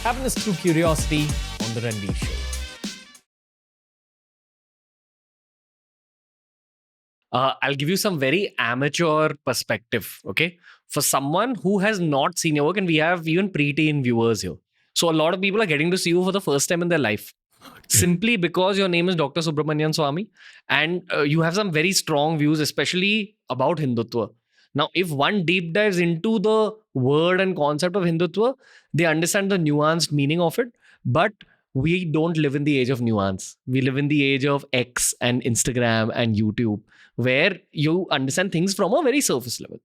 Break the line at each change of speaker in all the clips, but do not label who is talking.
Happiness through curiosity on the Ranveer Show. I'll give you some very amateur perspective, okay? For someone who has not seen your work, and we have even preteen viewers here. So a lot of people are getting to see you for the first time in their life. Simply because your name is Dr. Subramanian Swamy and you have some very strong views, especially about Hindutva. Now, if one deep dives into the word and concept of Hindutva, they understand the nuanced meaning of it. But we don't live in the age of nuance. We live in the age of X and Instagram and YouTube, where you understand things from a very surface level.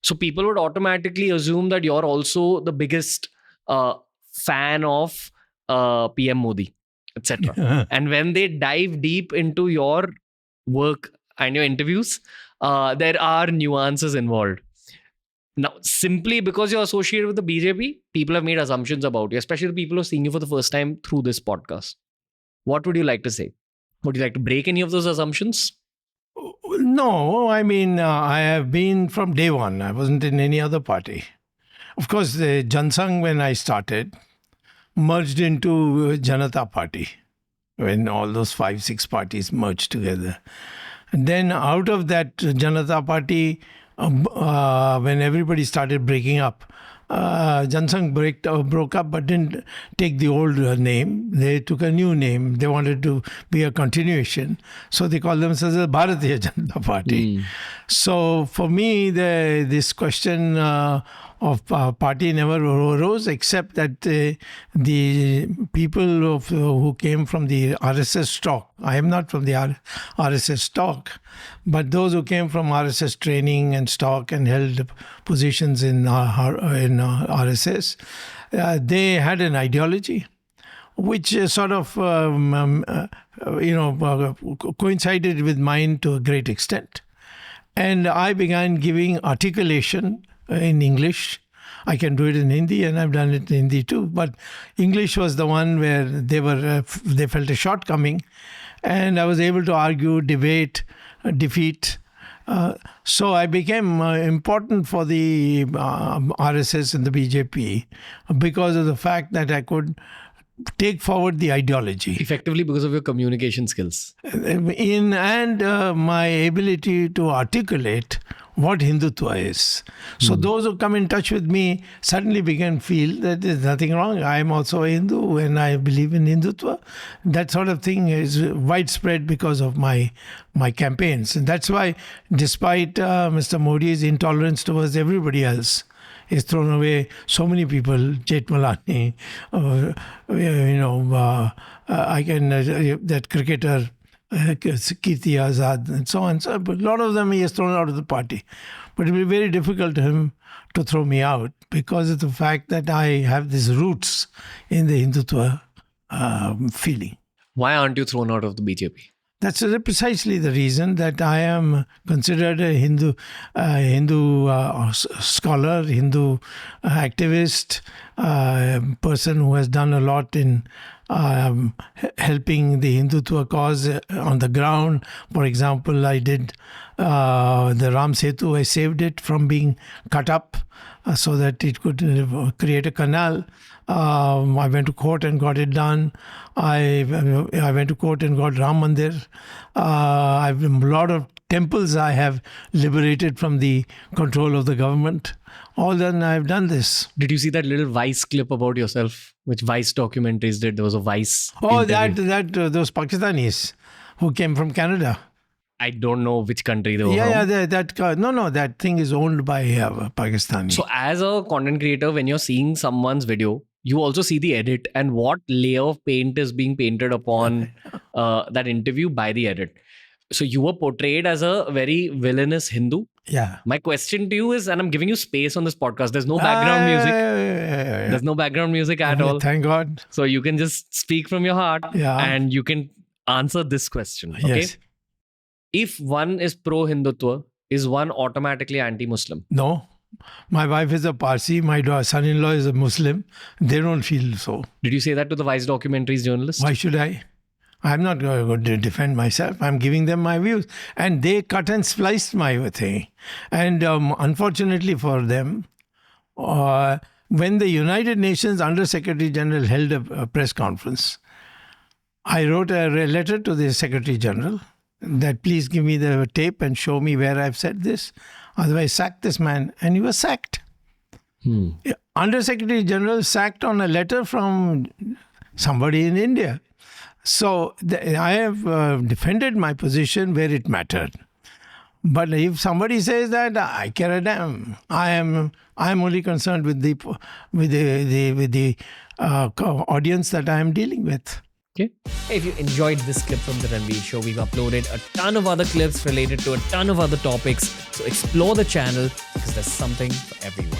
So people would automatically assume that you're also the biggest fan of PM Modi, etc. And when they dive deep into your work and your interviews, there are nuances involved. Now, simply because you're associated with the BJP, people have made assumptions about you, especially the people who are seeing you for the first time through this podcast. What would you like to say? Would you like to break any of those assumptions?
No, I mean, I have been from day one. I wasn't in any other party. Of course, the Jansangh, when I started, merged into Janata Party, when all those 5-6 parties merged together. And then out of that Janata Party, when everybody started breaking up, Jansangh broke up but didn't take the old name. They took a new name. They wanted to be a continuation. So they called themselves the Bharatiya Janata Party. So for me, this question of party never arose, except that the people who came from the RSS stock, I am not from the RSS stock, but those who came from RSS training and stock and held positions in RSS, they had an ideology which sort of coincided with mine to a great extent. And I began giving articulation in English. I can do it in Hindi, and I've done it in Hindi too. But English was the one where they felt a shortcoming, and I was able to argue, debate, defeat. So I became important for the RSS and the BJP because of the fact that I could take forward the ideology.
Effectively because of your communication skills.
And my ability to articulate what Hindutva is. So those who come in touch with me suddenly begin to feel that there's nothing wrong. I am also a Hindu and I believe in Hindutva. That sort of thing is widespread because of my campaigns. And that's why, despite Mr. Modi's intolerance towards everybody else, he's thrown away so many people, Jetmalani, that cricketer, Kirti Azad, and so on. So, but a lot of them he has thrown out of the party. But it will be very difficult to him to throw me out because of the fact that I have these roots in the Hindutva feeling.
Why aren't you thrown out of the BJP?
That's precisely the reason that I am considered a Hindu scholar, Hindu activist, person who has done a lot in helping the Hindutva cause on the ground. For example, I did the Ram Setu. I saved it from being cut up so that it could create a canal. I went to court and got it done. I went to court and got Ram Mandir. A lot of temples I have liberated from the control of the government. All done, I've done this.
Did you see that little Vice clip about yourself, which Vice documentaries did? There was a Vice.
Oh,
interview.
those Pakistanis who came from Canada.
I don't know which country they were from.
That thing is owned by Pakistani.
So as a content creator, when you're seeing someone's video, you also see the edit and what layer of paint is being painted upon that interview by the edit. So you were portrayed as a very villainous Hindu.
Yeah.
My question to you is, and I'm giving you space on this podcast, there's no background music.
Yeah.
There's no background music at all.
Thank God.
So you can just speak from your heart and you can answer this question. Okay?
Yes.
If one is pro-Hindutva, is one automatically anti-Muslim?
No. My wife is a Parsi. My son-in-law is a Muslim. They don't feel so.
Did you say that to the Vice documentaries journalist?
Why should I? I'm not going to defend myself. I'm giving them my views. And they cut and spliced my thing. And unfortunately for them, When the United Nations Under Secretary General held a press conference, I wrote a letter to the Secretary General that please give me the tape and show me where I've said this. Otherwise, sack this man. And he was sacked. Under Secretary General sacked on a letter from somebody in India. So I have defended my position where it mattered. But if somebody says that, I care a damn. I am only concerned with the audience that I am dealing with.
Okay. If you enjoyed this clip from the Ranveer Show, we've uploaded a ton of other clips related to a ton of other topics. So explore the channel because there's something for everyone.